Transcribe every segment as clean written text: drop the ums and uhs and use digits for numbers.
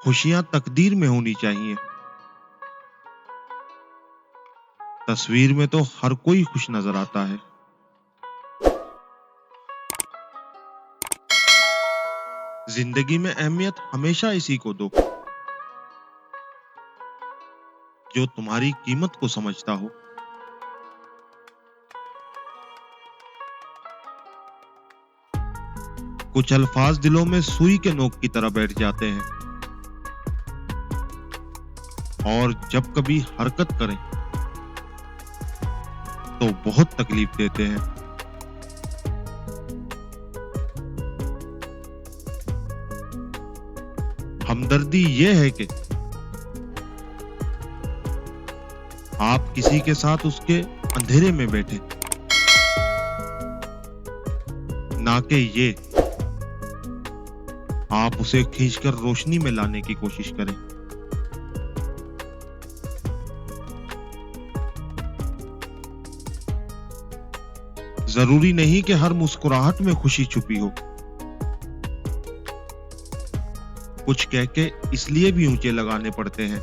खुशियां तकदीर में होनी चाहिए। तस्वीर में तो हर कोई खुश नजर आता है। जिंदगी में अहमियत हमेशा इसी को दो जो तुम्हारी कीमत को समझता हो। कुछ अल्फाज दिलों में सुई के नोक की तरह बैठ जाते हैं और जब कभी हरकत करें तो बहुत तकलीफ देते हैं। हमदर्दी ये है कि आप किसी के साथ उसके अंधेरे में बैठे, ना कि ये आप उसे खींचकर रोशनी में लाने की कोशिश करें। जरूरी नहीं कि हर मुस्कुराहट में खुशी छुपी हो। कुछ कह के इसलिए भी ऊंचे लगाने पड़ते हैं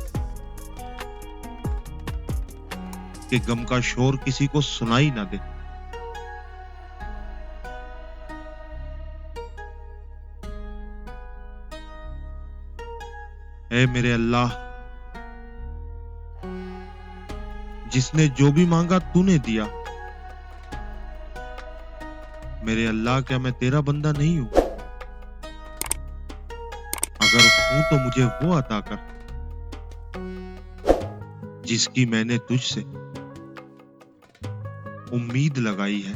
कि गम का शोर किसी को सुनाई ना दे। ऐ मेरे अल्लाह, जिसने जो भी मांगा तूने दिया। मेरे अल्लाह, क्या मैं तेरा बंदा नहीं हूं? अगर हूं तो मुझे वो अता कर जिसकी मैंने तुझसे उम्मीद लगाई है।